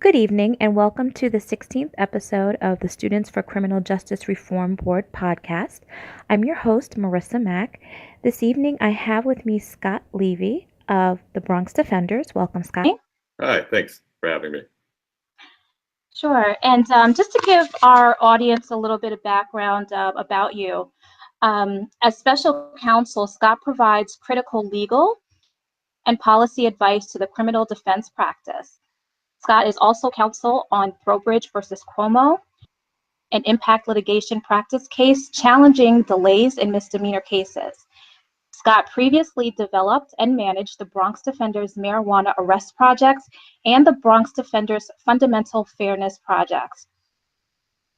Good evening, and welcome to the 16th episode of the Students for Criminal Justice Reform Board podcast. I'm your host, Marissa Mack. This evening, I have with me Scott Levy of the Bronx Defenders. Welcome, Scott. Hi, thanks for having me. Sure, and just to give our audience a little bit of background about you, as special counsel, Scott provides critical legal and policy advice to the criminal defense practice. Scott is also counsel on Throwbridge versus Cuomo, an impact litigation practice case challenging delays in misdemeanor cases. Scott previously developed and managed the Bronx Defenders Marijuana Arrest Project and the Bronx Defenders Fundamental Fairness Project.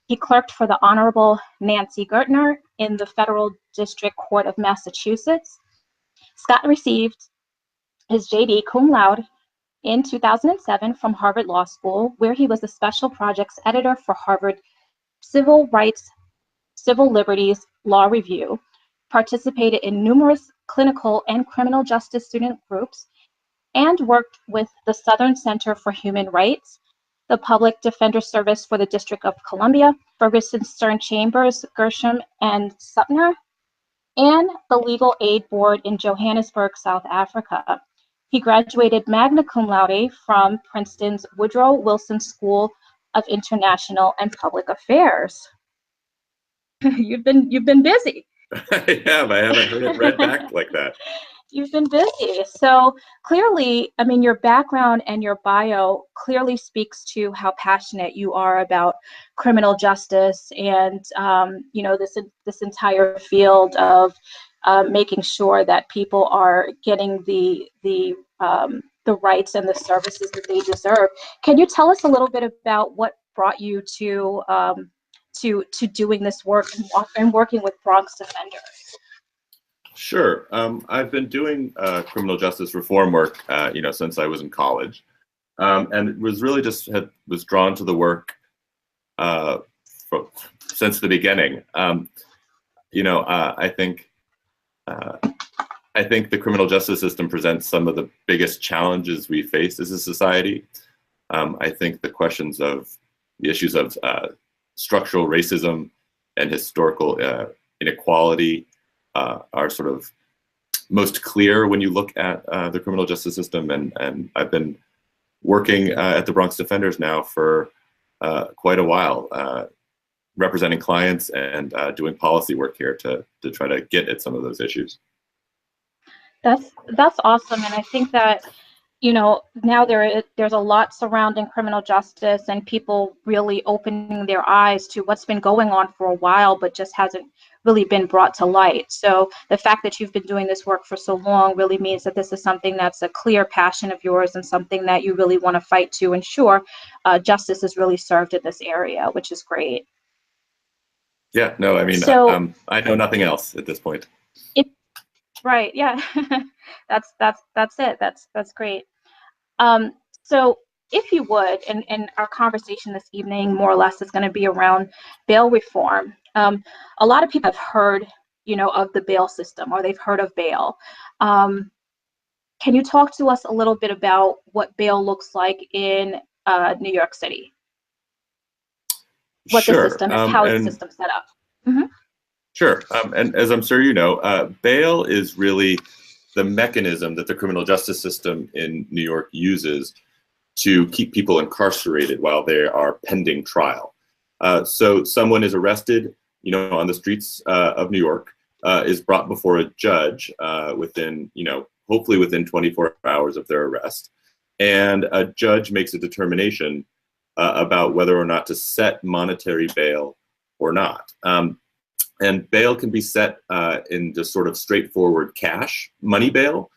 He clerked for the Honorable Nancy Gertner in the Federal District Court of Massachusetts. Scott received his JD cum laude in 2007 from Harvard Law School, where he was the special projects editor for Harvard Civil Rights, Civil Liberties Law Review, participated in numerous clinical and criminal justice student groups, and worked with the Southern Center for Human Rights, the Public Defender Service for the District of Columbia, Ferguson Stern Chambers, Gershom and Supner, and the Legal Aid Board in Johannesburg, South Africa. He graduated magna cum laude from Princeton's Woodrow Wilson School of International and Public Affairs. You've been busy. I have. I haven't heard it read back like that. You've been busy. So clearly, I mean, your background and your bio clearly speaks to how passionate you are about criminal justice and, this entire field of making sure that people are getting the rights and the services that they deserve. Can you tell us a little bit about what brought you to doing this work and working with Bronx Defenders? Sure. I've been doing criminal justice reform work, since I was in college, and it was really was drawn to the work since the beginning. I think the criminal justice system presents some of the biggest challenges we face as a society. I think the issues of structural racism and historical inequality are sort of most clear when you look at the criminal justice system. And I've been working at the Bronx Defenders now for quite a while, representing clients and doing policy work here to try to get at some of those issues. That's awesome, and I think that now there's a lot surrounding criminal justice and people really opening their eyes to what's been going on for a while, but just hasn't really been brought to light. So the fact that you've been doing this work for so long really means that this is something that's a clear passion of yours and something that you really want to fight to ensure justice is really served in this area, which is great. Yeah, no, I mean, I know nothing else at this point. Right. Yeah. that's it. That's great. So if you would, and our conversation this evening more or less is going to be around bail reform. A lot of people have heard, of the bail system, or they've heard of bail. Can you talk to us a little bit about what bail looks like in New York City? What Sure. The system is, how the system's set up. Mm-hmm. Sure. And as I'm sure you know, bail is really the mechanism that the criminal justice system in New York uses to keep people incarcerated while they are pending trial. So someone is arrested, on the streets of New York, is brought before a judge within, hopefully within 24 hours of their arrest. And a judge makes a determination about whether or not to set monetary bail or not. And bail can be set in just sort of straightforward cash money bail,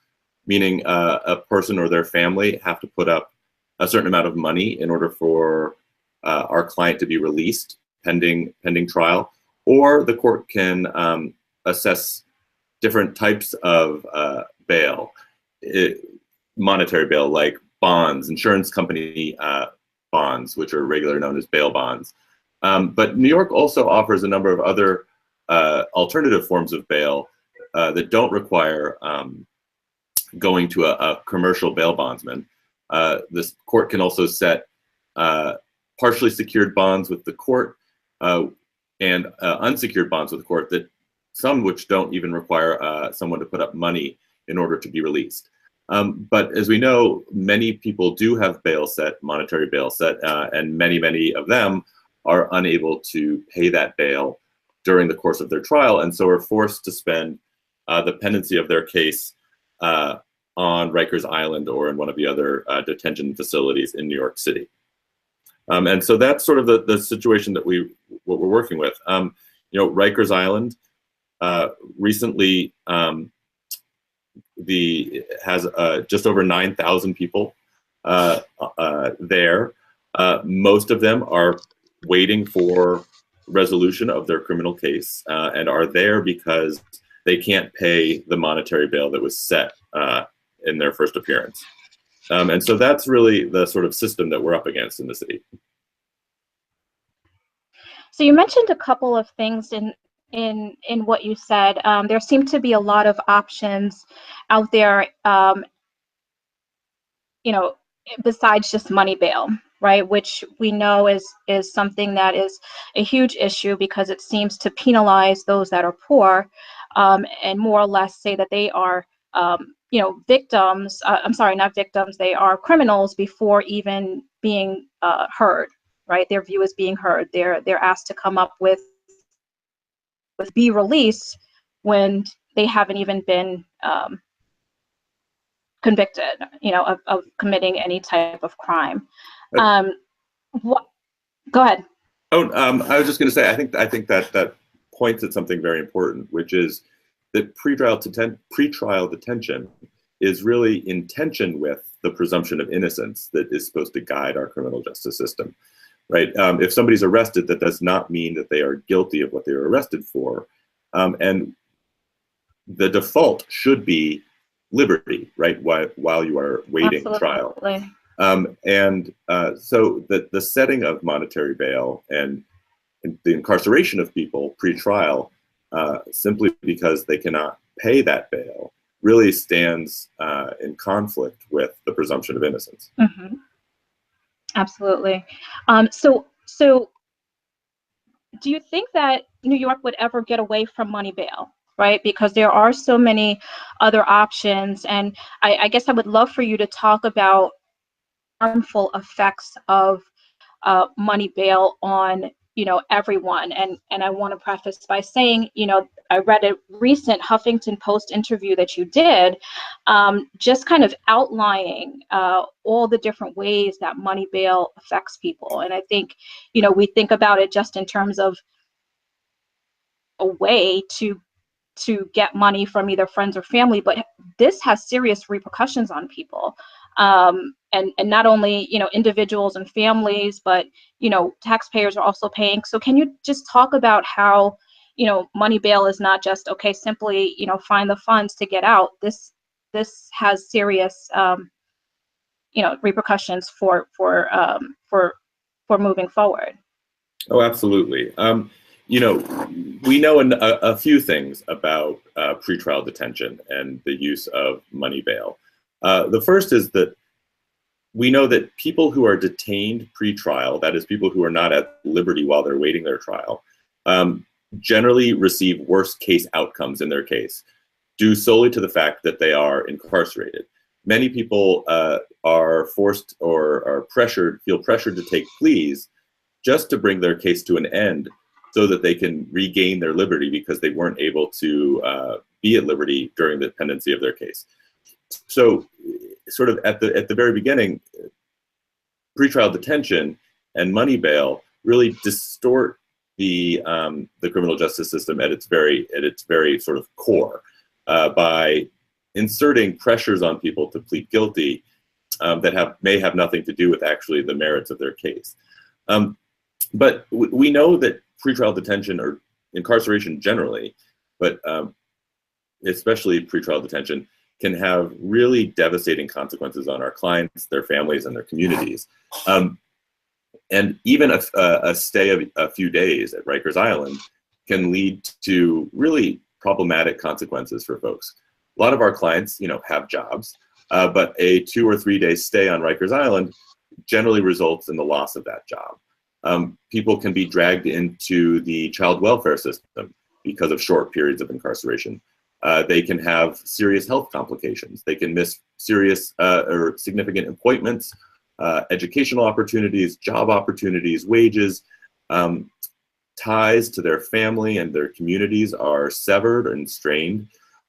meaning a person or their family have to put up a certain amount of money in order for our client to be released pending trial. Or the court can assess different types of bail, monetary bail, like bonds, insurance company bonds, which are regularly known as bail bonds. But New York also offers a number of other alternative forms of bail that don't require going to a commercial bail bondsman. This court can also set partially secured bonds with the court, and unsecured bonds with the court, that some which don't even require someone to put up money in order to be released. But as we know, many people do have bail set, monetary bail set, and many of them are unable to pay that bail during the course of their trial, and so are forced to spend the pendency of their case on Rikers Island or in one of the other detention facilities in New York City. And so that's sort of the situation that we're working with. Rikers Island recently has just over 9,000 people there. Most of them are waiting for resolution of their criminal case and are there because they can't pay the monetary bail that was set in their first appearance. And so that's really the sort of system that we're up against in the city. So you mentioned a couple of things in what you said. There seem to be a lot of options out there, besides just money bail, right? Which we know is something that is a huge issue because it seems to penalize those that are poor, and more or less say that they are, victims. I'm sorry, not victims. They are criminals before even being heard, right? Their view is being heard. They're asked to come up with be released when they haven't even been convicted, of committing any type of crime. Go ahead. Oh, I was just going to say, I think that points at something very important, which is that pretrial detention is in tension with the presumption of innocence that is supposed to guide our criminal justice system, right? If somebody's arrested, that does not mean that they are guilty of what they were arrested for, and the default should be liberty, right? While you are waiting trial. So the setting of monetary bail and the incarceration of people pre-trial simply because they cannot pay that bail really stands in conflict with the presumption of innocence. Mm-hmm. Absolutely. So do you think that New York would ever get away from money bail? Right, because there are so many other options, and I guess I would love for you to talk about harmful effects of money bail on everyone. And I want to preface by saying, I read a recent Huffington Post interview that you did, just kind of outlining all the different ways that money bail affects people. And I think we think about it just in terms of a way to get money from either friends or family, but this has serious repercussions on people, and not only individuals and families, but taxpayers are also paying. So can you just talk about how money bail is not just simply find the funds to get out? This has serious repercussions for moving forward. Oh, absolutely. We know a few things about pretrial detention and the use of money bail. The first is that we know that people who are detained pre-trial, that is, people who are not at liberty while they're waiting their trial, generally receive worse case outcomes in their case, due solely to the fact that they are incarcerated. Many people are forced or are feel pressured to take pleas just to bring their case to an end, so that they can regain their liberty because they weren't able to be at liberty during the pendency of their case. So sort of at the very beginning, pretrial detention and money bail really distort the criminal justice system at its very sort of core by inserting pressures on people to plead guilty that may have nothing to do with actually the merits of their case. But we know that pretrial detention or incarceration generally, but especially pretrial detention, can have really devastating consequences on our clients, their families, and their communities. And even a stay of a few days at Rikers Island can lead to really problematic consequences for folks. A lot of our clients, have jobs, but a 2 or 3 day stay on Rikers Island generally results in the loss of that job. People can be dragged into the child welfare system because of short periods of incarceration. They can have serious health complications. They can miss serious or significant appointments, educational opportunities, job opportunities, wages. Ties to their family and their communities are severed and strained.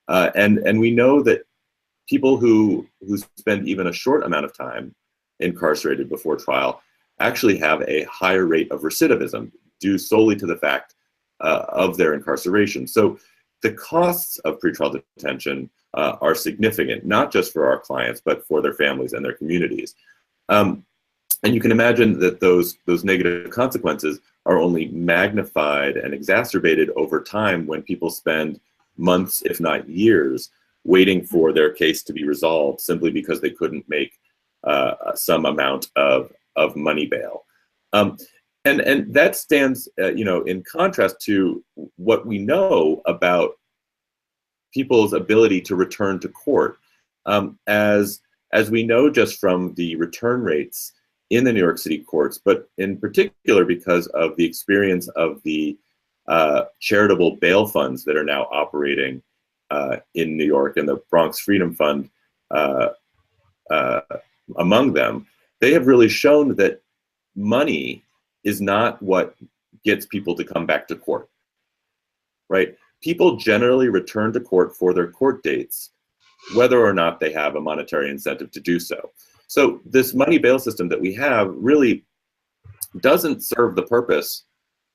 And we know that people who spend even a short amount of time incarcerated before trial actually have a higher rate of recidivism due solely to the fact of their incarceration. So the costs of pretrial detention are significant, not just for our clients, but for their families and their communities. And you can imagine that those negative consequences are only magnified and exacerbated over time when people spend months, if not years, waiting for their case to be resolved simply because they couldn't make some amount of money bail. And that stands, in contrast to what we know about people's ability to return to court. As we know just from the return rates in the New York City courts, but in particular because of the experience of the charitable bail funds that are now operating in New York, and the Bronx Freedom Fund among them, they have really shown that money is not what gets people to come back to court, right? People generally return to court for their court dates, whether or not they have a monetary incentive to do so. So this money bail system that we have really doesn't serve the purpose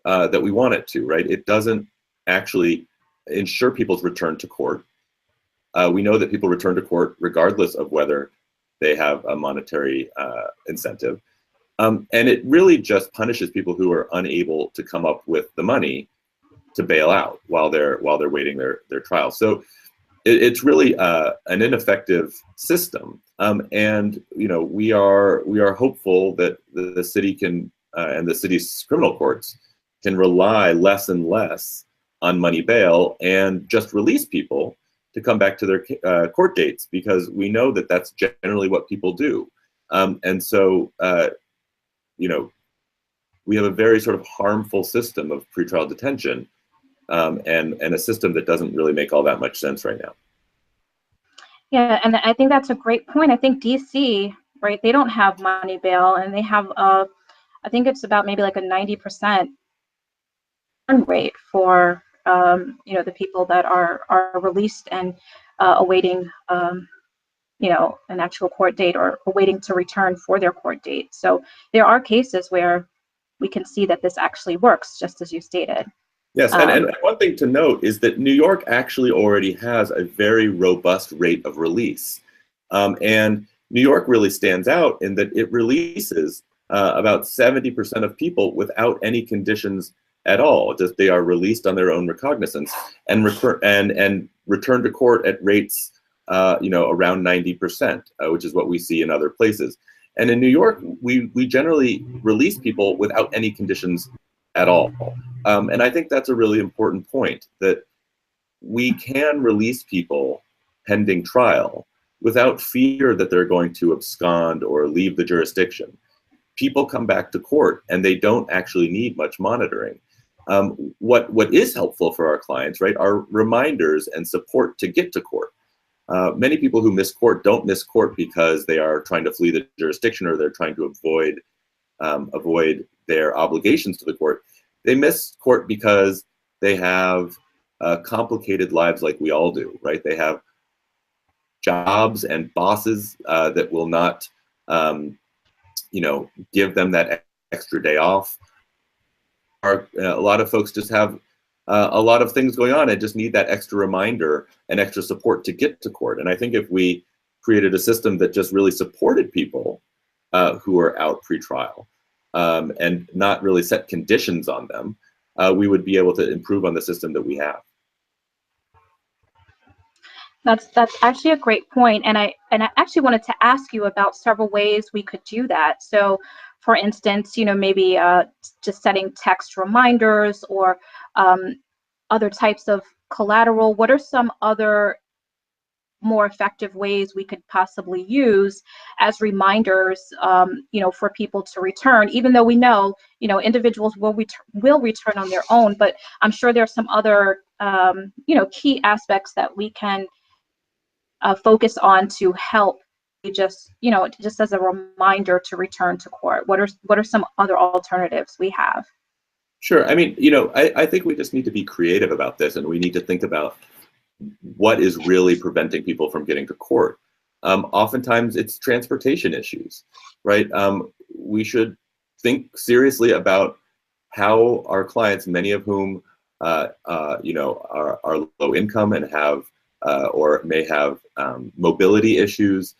that we want it to, right? It doesn't actually ensure people's return to court. We know that people return to court regardless of whether they have a monetary incentive. And it really just punishes people who are unable to come up with the money to bail out while they're waiting their trial. So it's really an ineffective system, and we are hopeful that the city can and the city's criminal courts can rely less and less on money bail and just release people to come back to their court dates, because we know that that's generally what people do, and so we have a very sort of harmful system of pretrial detention. And a system that doesn't really make all that much sense right now. Yeah, and I think that's a great point. I think DC, right, they don't have money bail, and they have I think it's about maybe like a 90% return rate for the people that are released and awaiting an actual court date, or waiting to return for their court date. So there are cases where we can see that this actually works, just as you stated. Yes, and one thing to note is that New York actually already has a very robust rate of release. And New York really stands out in that it releases about 70% of people without any conditions at all. Just they are released on their own recognizance and return to court at rates around 90%, which is what we see in other places. And in New York, we generally release people without any conditions at all. And I think that's a really important point, that we can release people pending trial without fear that they're going to abscond or leave the jurisdiction. People come back to court and they don't actually need much monitoring. What is helpful for our clients, right, are reminders and support to get to court. Many people who miss court don't miss court because they are trying to flee the jurisdiction or they're trying to avoid their obligations to the court. They miss court because they have complicated lives like we all do, right? They have jobs and bosses that will not, give them that extra day off. A lot of folks just have a lot of things going on and just need that extra reminder and extra support to get to court. And I think if we created a system that just really supported people who are out pre-trial, and not really set conditions on them, we would be able to improve on the system that we have. That's actually a great point, and I actually wanted to ask you about several ways we could do that. So, for instance, maybe just setting text reminders or other types of collateral. What are some other more effective ways we could possibly use as reminders, for people to return, even though we know, individuals will return on their own. But I'm sure there's some other, key aspects that we can focus on to help just as a reminder to return to court. What are some other alternatives we have? Sure. I mean, I think we just need to be creative about this, and we need to think about what is really preventing people from getting to court. Oftentimes it's transportation issues, right? We should think seriously about how our clients, many of whom are low income and have or may have mobility issues,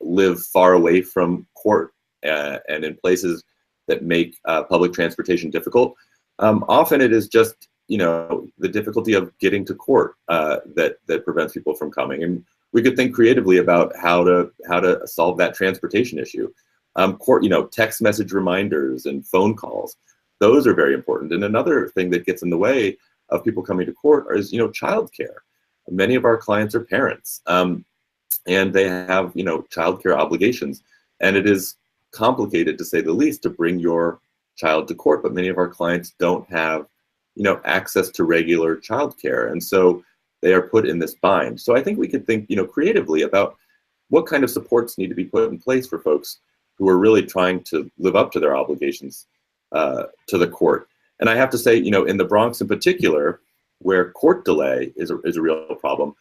live far away from court and in places that make public transportation difficult. Often it is just the difficulty of getting to court that prevents people from coming. And we could think creatively about how to solve that transportation issue. Court, text message reminders and phone calls, those are very important. And another thing that gets in the way of people coming to court is childcare. Many of our clients are parents, and they have childcare obligations, and it is complicated, to say the least, to bring your child to court. But many of our clients don't have access to regular childcare, and so they are put in this bind. So I think we could think creatively about what kind of supports need to be put in place for folks who are really trying to live up to their obligations to the court. And I have to say, in the Bronx in particular, where court delay is a real problem,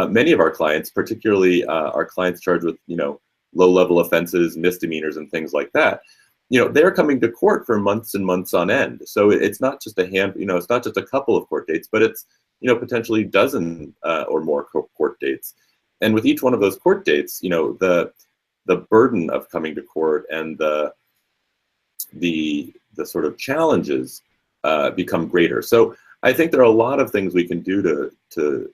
many of our clients, particularly our clients charged with low-level offenses, misdemeanors, and things like that, they're coming to court for months and months on end. So it's not just it's not just a couple of court dates, but it's potentially dozen or more court dates. And with each one of those court dates, the burden of coming to court and the sort of challenges become greater. So I think there are a lot of things we can do to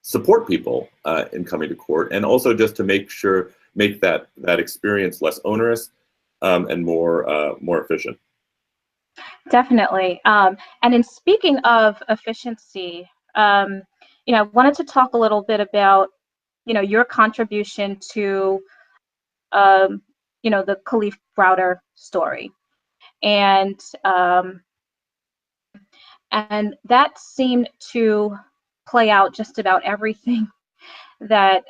support people in coming to court, and also just to make that experience less onerous and more efficient. Definitely. And in speaking of efficiency, I wanted to talk a little bit about your contribution to the Kalief Browder story, and that seemed to play out just about everything that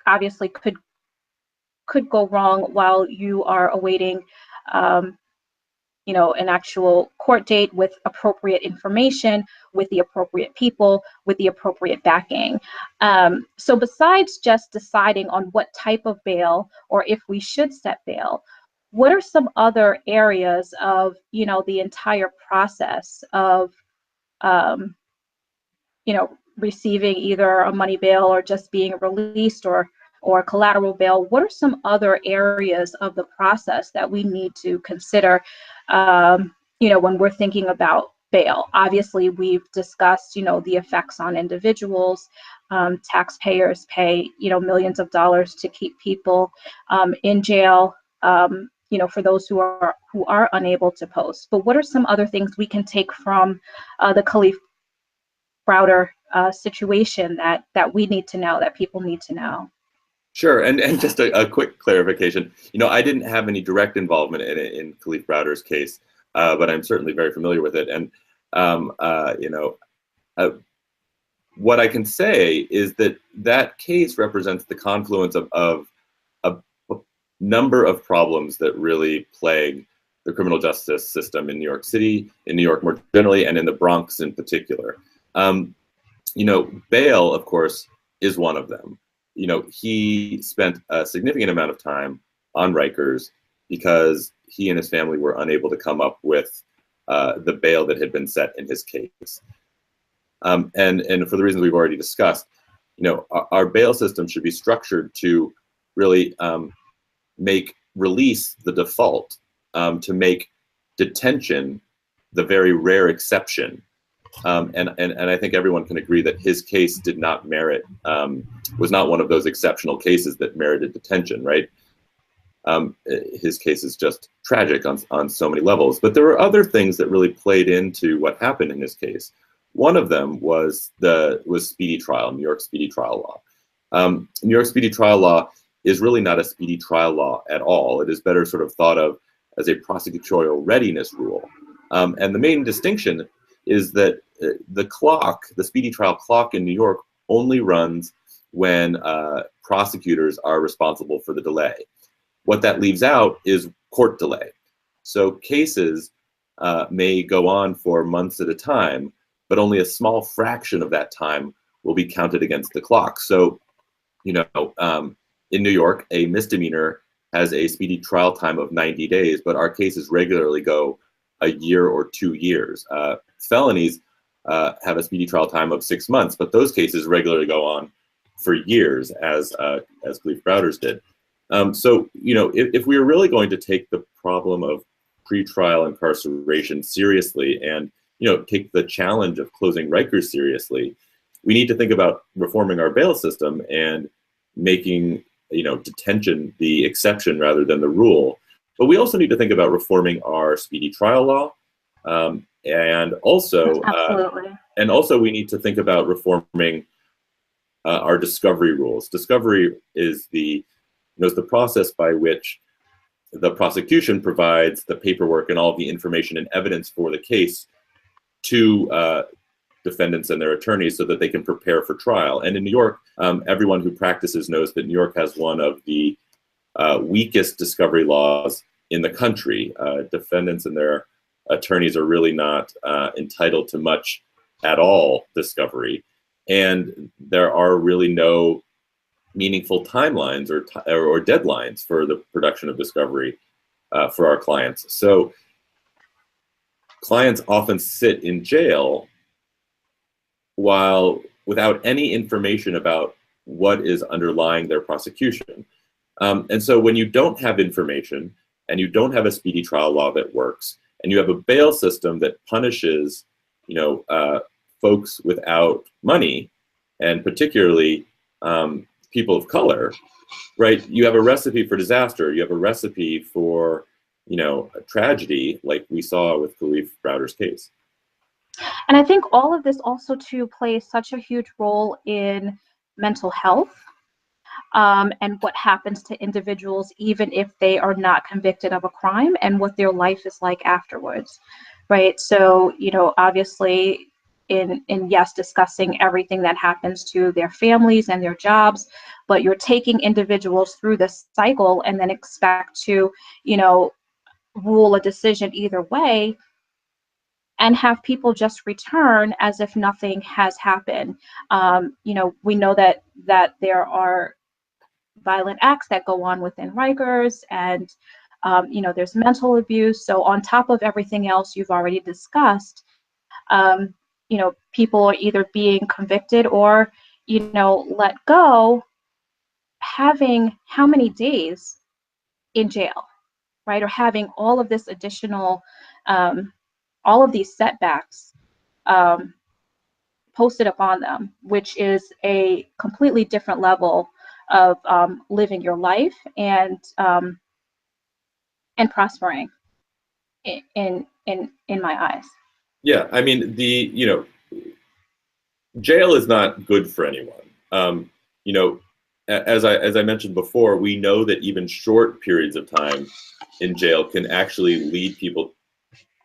obviously could go wrong while you are awaiting an actual court date with appropriate information, with the appropriate people, with the appropriate backing. So besides just deciding on what type of bail or if we should set bail, what are some other areas of the entire process of receiving either a money bail or just being released or collateral bail? What are some other areas of the process that we need to consider when we're thinking about bail? Obviously, we've discussed the effects on individuals. Taxpayers pay millions of dollars to keep people in jail, for those who are unable to post. But what are some other things we can take from the Kalief Browder situation that we need to know, that people need to know? Sure, and just a quick clarification. I didn't have any direct involvement in Kalief Browder's case, but I'm certainly very familiar with it. And what I can say is that case represents the confluence of a number of problems that really plague the criminal justice system in New York City, in New York more generally, and in the Bronx in particular. Bail, of course, is one of them. He spent a significant amount of time on Rikers because he and his family were unable to come up with the bail that had been set in his case. And for the reasons we've already discussed, our bail system should be structured to really make release the default, to make detention the very rare exception. And I think everyone can agree that his case did not merit, was not one of those exceptional cases that merited detention, right? His case is just tragic on so many levels. But there were other things that really played into what happened in his case. One of them was speedy trial, New York speedy trial law. New York speedy trial law is really not a speedy trial law at all. It is better sort of thought of as a prosecutorial readiness rule. And the main distinction is that the speedy trial clock in New York only runs when prosecutors are responsible for the delay. What that leaves out is court delay. So cases may go on for months at a time, but only a small fraction of that time will be counted against the clock. So, in New York, a misdemeanor has a speedy trial time of 90 days, but our cases regularly go a year or 2 years. Felonies have a speedy trial time of 6 months, but those cases regularly go on for years, as Kalief Browder's did. So, if we are really going to take the problem of pretrial incarceration seriously and, take the challenge of closing Rikers seriously, we need to think about reforming our bail system and making, detention the exception rather than the rule. But we also need to think about reforming our speedy trial law, and also we need to think about reforming our discovery rules. Discovery is the process by which the prosecution provides the paperwork and all the information and evidence for the case to defendants and their attorneys so that they can prepare for trial. And in New York, everyone who practices knows that New York has one of the weakest discovery laws in the country. Defendants and their attorneys are really not entitled to much at all discovery. And there are really no meaningful timelines or deadlines for the production of discovery for our clients. So clients often sit in jail without any information about what is underlying their prosecution. And so when you don't have information and you don't have a speedy trial law that works, and you have a bail system that punishes, folks without money, and particularly people of color, right? You have a recipe for disaster. You have a recipe for, a tragedy like we saw with Kalief Browder's case. And I think all of this also too plays such a huge role in mental health, and what happens to individuals even if they are not convicted of a crime, and what their life is like afterwards, right? So, obviously in yes, discussing everything that happens to their families and their jobs, but you're taking individuals through this cycle and then expect to, rule a decision either way, and have people just return as if nothing has happened. We know that there are violent acts that go on within Rikers, and there's mental abuse. So on top of everything else you've already discussed, people are either being convicted or let go, having how many days in jail, right? Or having all of this additional, all of these setbacks posted upon them, which is a completely different level of living your life and prospering in my eyes. Yeah, I mean, jail is not good for anyone. As I mentioned before, we know that even short periods of time in jail can actually lead people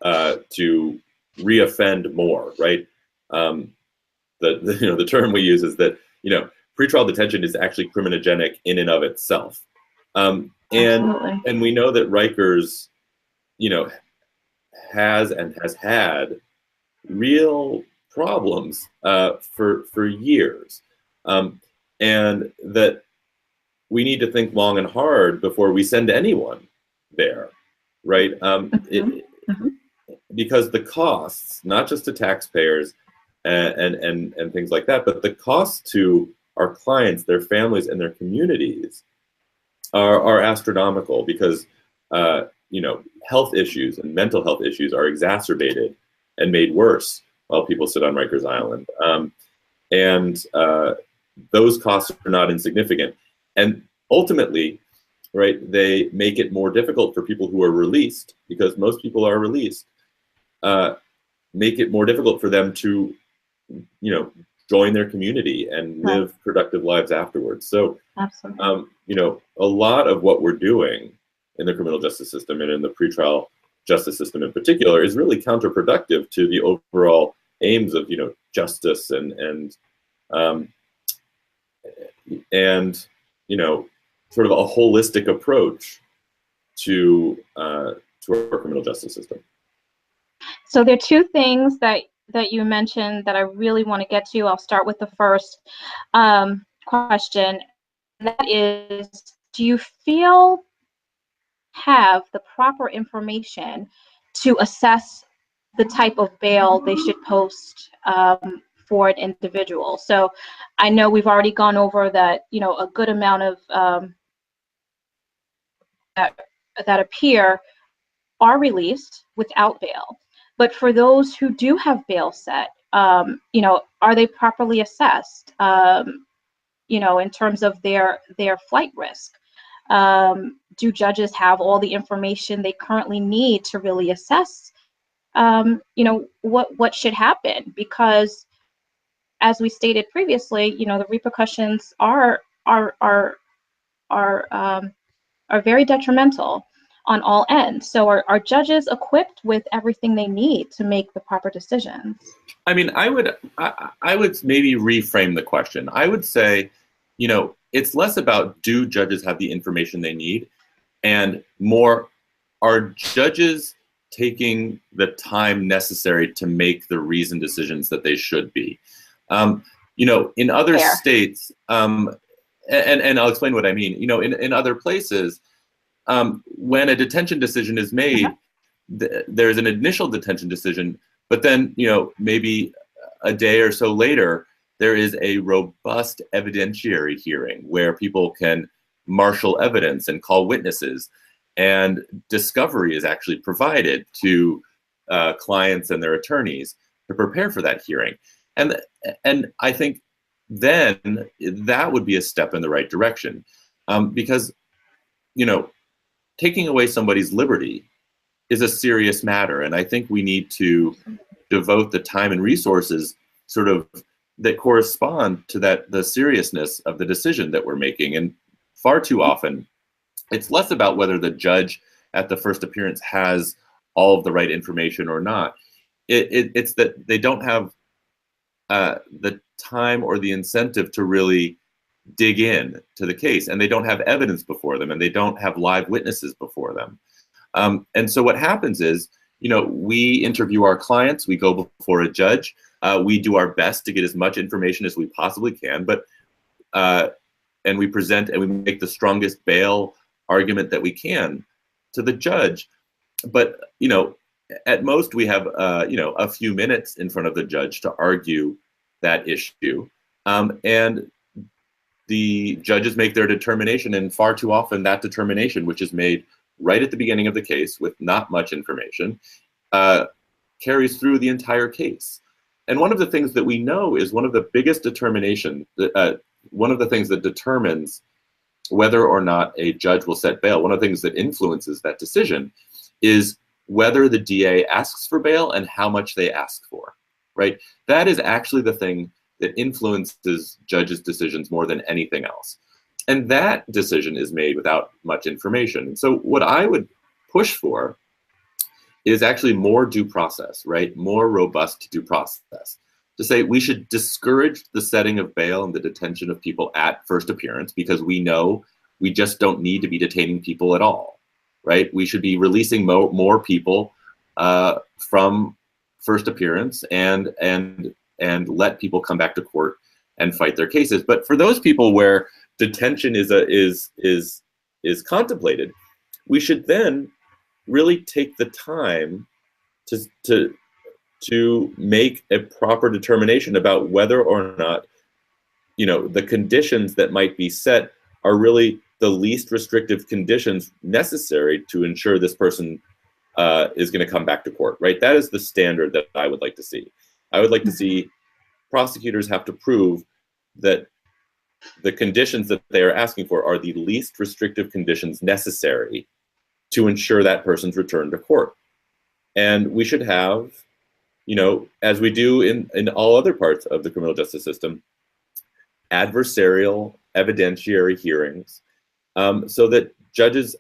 to reoffend more, right? The term we use is that pretrial detention is actually criminogenic in and of itself, and we know that Rikers, has had real problems for years, and that we need to think long and hard before we send anyone there, right? Because the costs, not just to taxpayers and things like that, but the costs to our clients, their families, and their communities are astronomical, because health issues and mental health issues are exacerbated and made worse while people sit on Rikers Island. And those costs are not insignificant. And ultimately, right, they make it more difficult for people who are released, because most people are released, make it more difficult for them to you know, join their community and live productive lives afterwards. So, Absolutely. you know, a lot of what we're doing in the criminal justice system and in the pretrial justice system in particular is really counterproductive to the overall aims of, you know, justice um, and you know, sort of a holistic approach to our criminal justice system. So there are two things that you mentioned that I really want to get to. I'll start with the first question. And that is, do you have the proper information to assess the type of bail they should post for an individual? So I know we've already gone over that, you know, a good amount of that appear are released without bail. But for those who do have bail set, you know, are they properly assessed, you know, in terms of their flight risk? Do judges have all the information they currently need to really assess, you know, what should happen? Because as we stated previously, you know, the repercussions are very detrimental on all ends. So are judges equipped with everything they need to make the proper decisions? I mean, I would maybe reframe the question. I would say, you know, it's less about do judges have the information they need, and more, are judges taking the time necessary to make the reasoned decisions that they should be? You know, in other Fair. states, and I'll explain what I mean. You know, in other places, when a detention decision is made, there's an initial detention decision, but then, you know, maybe a day or so later, there is a robust evidentiary hearing where people can marshal evidence and call witnesses, and discovery is actually provided to clients and their attorneys to prepare for that hearing. And I think then that would be a step in the right direction, because, you know, taking away somebody's liberty is a serious matter, and I think we need to devote the time and resources sort of that correspond to the seriousness of the decision that we're making. And far too often, it's less about whether the judge at the first appearance has all of the right information or not. It's that they don't have the time or the incentive to really dig in to the case, and they don't have evidence before them, and they don't have live witnesses before them. And so what happens is, you know, we interview our clients, we go before a judge, we do our best to get as much information as we possibly can, but and we present and we make the strongest bail argument that we can to the judge. But, you know, at most we have, you know, a few minutes in front of the judge to argue that issue. And the judges make their determination, and far too often that determination, which is made right at the beginning of the case with not much information, carries through the entire case. And one of the things that we know is one of the biggest determination, one of the things that determines whether or not a judge will set bail, one of the things that influences that decision is whether the DA asks for bail and how much they ask for, right? That is actually the thing that influences judges' decisions more than anything else. And that decision is made without much information. And so what I would push for is actually more due process, right? More robust due process. To say we should discourage the setting of bail and the detention of people at first appearance, because we know we just don't need to be detaining people at all, right? We should be releasing more people from first appearance and let people come back to court and fight their cases. But for those people where detention is contemplated, we should then really take the time to make a proper determination about whether or not, you know, the conditions that might be set are really the least restrictive conditions necessary to ensure this person is going to come back to court, right? That is the standard that I would like to see. I would like to see prosecutors have to prove that the conditions that they are asking for are the least restrictive conditions necessary to ensure that person's return to court. And we should have as we do in all other parts of the criminal justice system, adversarial evidentiary hearings, so that judges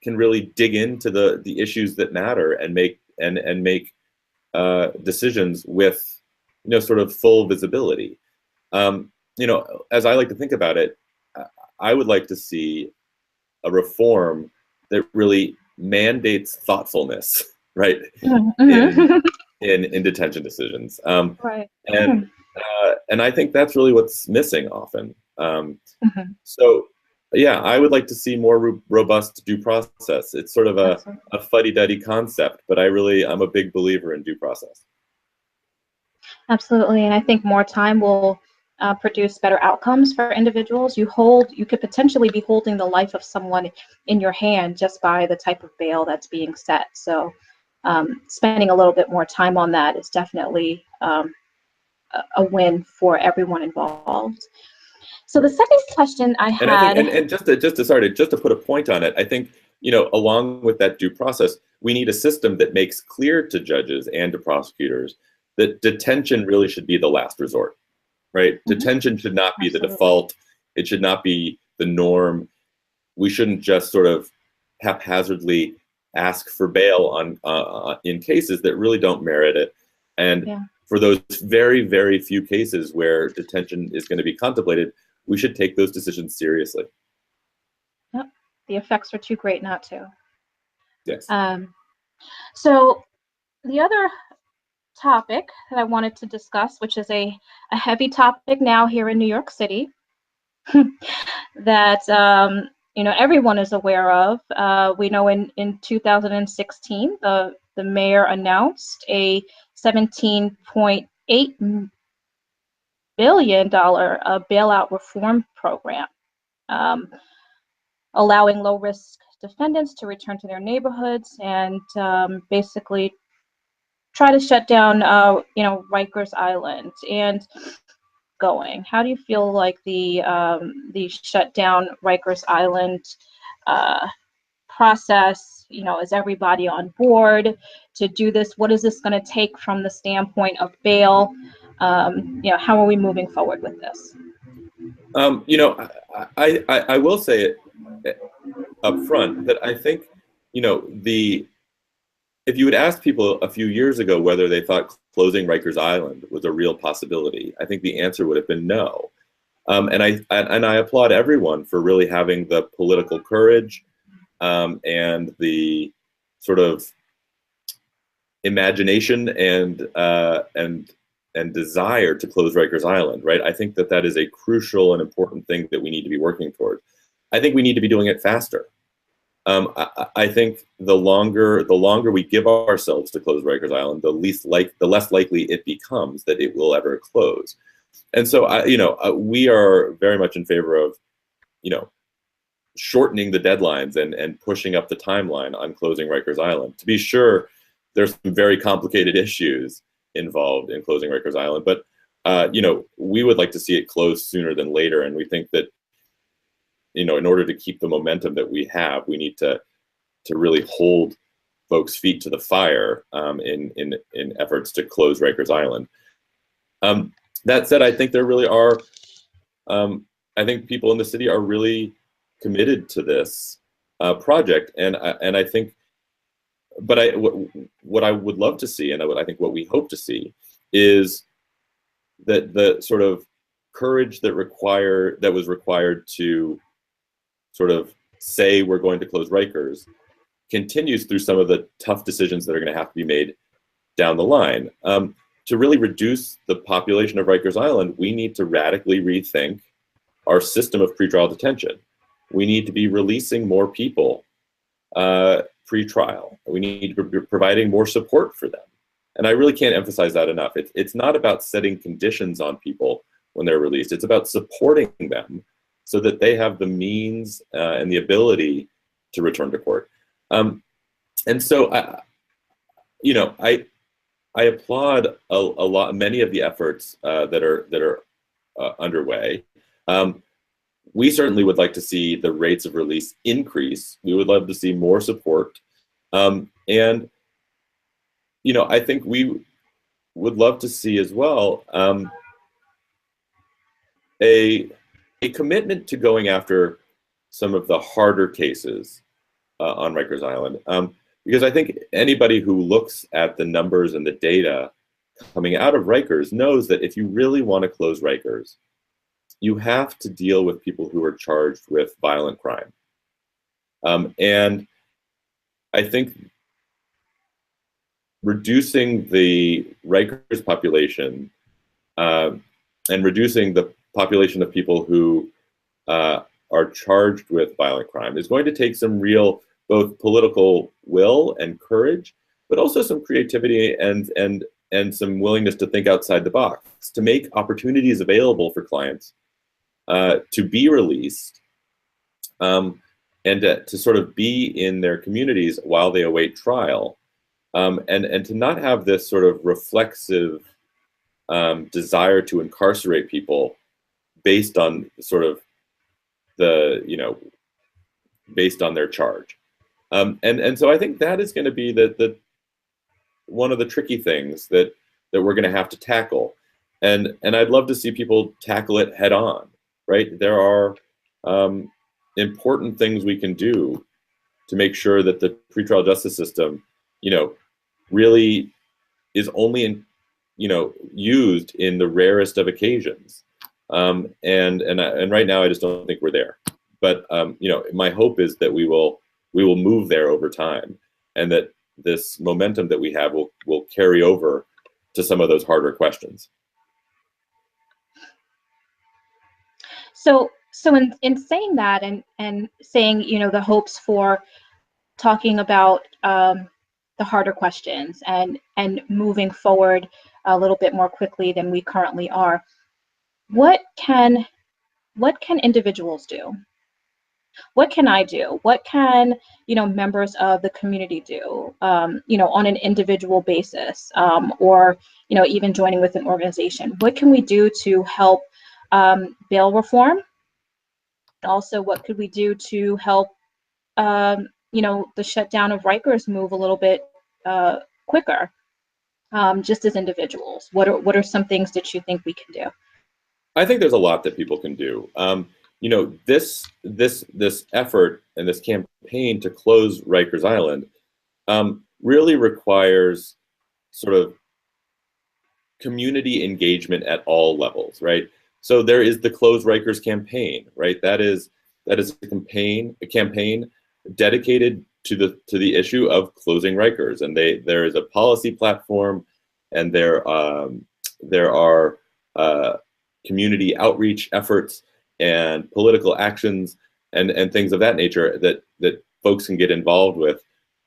can really dig into the issues that matter and make decisions with sort of full visibility. As I like to think about it, I would like to see a reform that really mandates thoughtfulness, right? Mm-hmm. In detention decisions. Right. And I think that's really what's missing often. Mm-hmm. So, yeah, I would like to see more robust due process. It's sort of a fuddy-duddy concept, but I'm a big believer in due process. Absolutely, and I think more time will produce better outcomes for individuals. You could potentially be holding the life of someone in your hand just by the type of bail that's being set. So spending a little bit more time on that is definitely a win for everyone involved. So the second question I had, and I think, and just to put a point on it, I think along with that due process, we need a system that makes clear to judges and to prosecutors that detention really should be the last resort, right? Mm-hmm. Detention should not be the default. It should not be the norm. We shouldn't just sort of haphazardly ask for bail on in cases that really don't merit it. And for those very, very few cases where detention is going to be contemplated, we should take those decisions seriously. Yep. The effects are too great not to. Yes. So the other topic that I wanted to discuss, which is a heavy topic now here in New York City, that everyone is aware of. We know in 2016, the mayor announced a $17.8 billion bailout reform program, allowing low-risk defendants to return to their neighborhoods and basically try to shut down, Rikers Island. And how do you feel like the shut down Rikers Island process? Is everybody on board to do this? What is this going to take from the standpoint of bail? How are we moving forward with this? I will say it up front that I think, if you had asked people a few years ago whether they thought closing Rikers Island was a real possibility, I think the answer would have been no. And I applaud everyone for really having the political courage and the sort of imagination and desire to close Rikers Island, right? I think that is a crucial and important thing that we need to be working toward. I think we need to be doing it faster. I think the longer we give ourselves to close Rikers Island, the less likely it becomes that it will ever close. And so, we are very much in favor of, shortening the deadlines and pushing up the timeline on closing Rikers Island. To be sure, there's some very complicated issues involved in closing Rikers Island, but we would like to see it closed sooner than later, and we think that in order to keep the momentum that we have, we need to really hold folks' feet to the fire in efforts to close Rikers Island. That said, I think there really are. I think people in the city are really committed to this project, and I think. But what I would love to see, and I think what we hope to see, is that the sort of courage that was required to sort of say we're going to close Rikers continues through some of the tough decisions that are going to have to be made down the line. To really reduce the population of Rikers Island, we need to radically rethink our system of pretrial detention. We need to be releasing more people pre-trial. We need to be providing more support for them. And I really can't emphasize that enough. It's not about setting conditions on people when they're released. It's about supporting them so that they have the means and the ability to return to court. And so, I applaud many of the efforts that are underway. We certainly would like to see the rates of release increase. We would love to see more support. And I think would love to see as well a commitment to going after some of the harder cases on Rikers Island, because I think anybody who looks at the numbers and the data coming out of Rikers knows that if you really want to close Rikers, you have to deal with people who are charged with violent crime. And I think reducing the Rikers population and reducing the population of people who are charged with violent crime is going to take some real both political will and courage, but also some creativity and some willingness to think outside the box, to make opportunities available for clients to be released and to sort of be in their communities while they await trial, and to not have this sort of reflexive desire to incarcerate people based on sort of the, based on their charge. And so I think that is going to be the one of the tricky things that we're going to have to tackle. And I'd love to see people tackle it head on, right? There are important things we can do to make sure that the pretrial justice system, really is only used in the rarest of occasions. And right now I just don't think we're there. But my hope is that we will move there over time, and that this momentum that we have will carry over to some of those harder questions. So in saying that, and saying, the hopes for talking about the harder questions and moving forward a little bit more quickly than we currently are, what can individuals do? What can I do? What can members of the community do? On an individual basis, or even joining with an organization. What can we do to help bail reform? Also, what could we do to help the shutdown of Rikers move a little bit quicker, just as individuals? What are some things that you think we can do? I think there's a lot that people can do. This effort and this campaign to close Rikers Island really requires sort of community engagement at all levels, right? So there is the Close Rikers campaign, right? That is a campaign dedicated to the issue of closing Rikers, and there is a policy platform, and there are community outreach efforts and political actions and things of that nature that folks can get involved with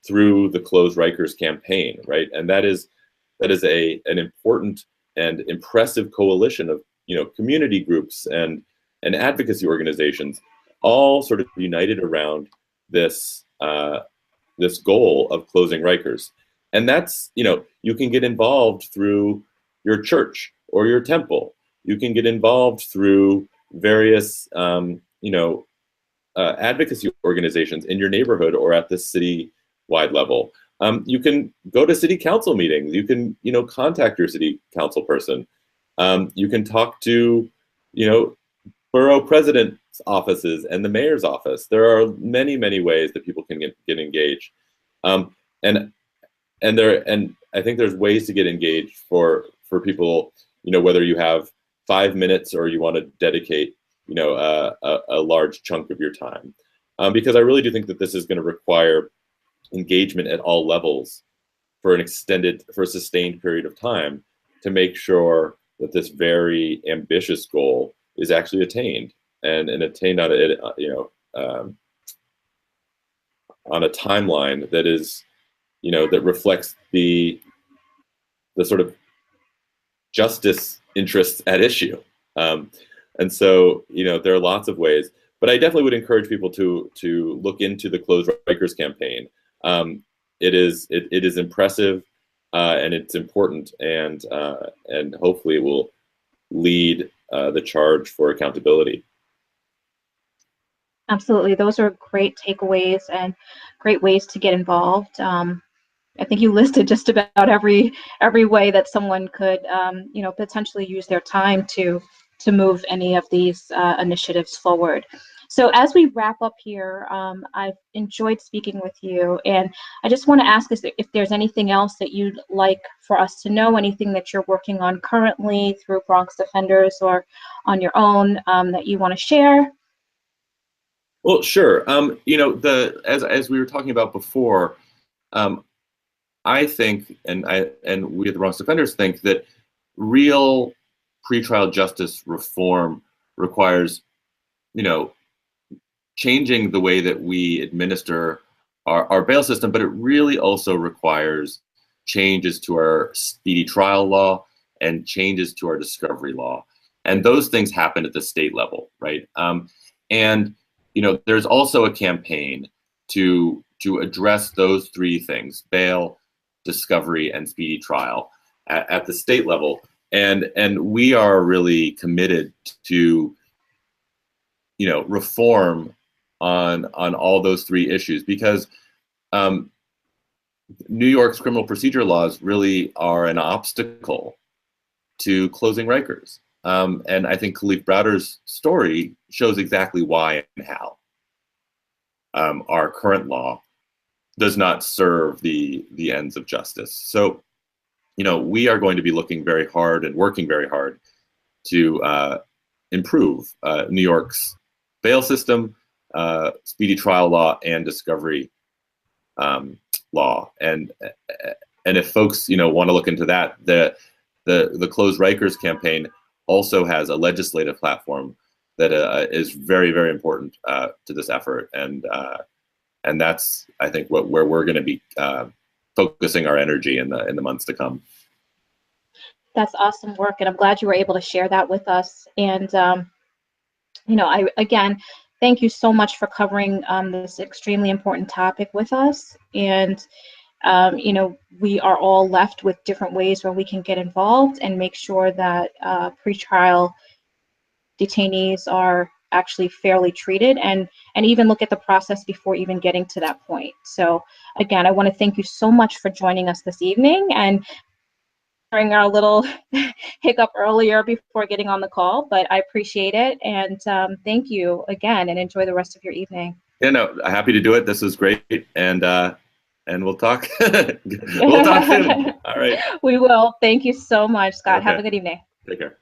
through the Close Rikers campaign, right? And that is an important and impressive coalition of community groups and advocacy organizations, all sort of united around this this goal of closing Rikers. And that's, you can get involved through your church or your temple. You can get involved through various advocacy organizations in your neighborhood or at the city-wide level. You can go to city council meetings. You can, contact your city council person. You can talk to, borough president's offices and the mayor's office. There are many, many ways that people can get engaged. And I think there's ways to get engaged for people, whether you have 5 minutes or you want to dedicate, a large chunk of your time. Because I really do think that this is going to require engagement at all levels for a sustained period of time to make sure that this very ambitious goal is actually attained and attained on on a timeline that is, that reflects the sort of justice interests at issue. And so, there are lots of ways, but I definitely would encourage people to look into the Close Rikers campaign. It is impressive, and it's important, and hopefully it will lead the charge for accountability. Absolutely, those are great takeaways and great ways to get involved. I think you listed just about every way that someone could, potentially use their time to move any of these initiatives forward. So as we wrap up here, I've enjoyed speaking with you, and I just want to ask us if there's anything else that you'd like for us to know, anything that you're working on currently through Bronx Defenders or on your own that you want to share. Well, sure. As we were talking about before, I think, and we at the Bronx Defenders think that real pretrial justice reform requires, changing the way that we administer our bail system, but it really also requires changes to our speedy trial law and changes to our discovery law. And those things happen at the state level, right? And there's also a campaign to address those three things: bail, discovery, and speedy trial at the state level. And we are really committed to reform on all those three issues, because New York's criminal procedure laws really are an obstacle to closing Rikers. And I think Khalif Browder's story shows exactly why and how our current law does not serve the ends of justice. So, we are going to be looking very hard and working very hard to improve New York's bail system, speedy trial law, and discovery law. And if folks want to look into that, the Close Rikers campaign also has a legislative platform that is very, very important to this effort, and that's, I think, where we're going to be focusing our energy in the months to come. That's awesome work, and I'm glad you were able to share that with us. And I again thank you so much for covering this extremely important topic with us. And we are all left with different ways where we can get involved and make sure that pretrial detainees are actually fairly treated, and even look at the process before even getting to that point. So again, I want to thank you so much for joining us this evening, and during our little hiccup earlier before getting on the call, but I appreciate it. And thank you again, and enjoy the rest of your evening. Yeah, no, happy to do it. This was great. And we'll talk. We'll talk soon. All right. We will. Thank you so much, Scott. Okay. Have a good evening. Take care.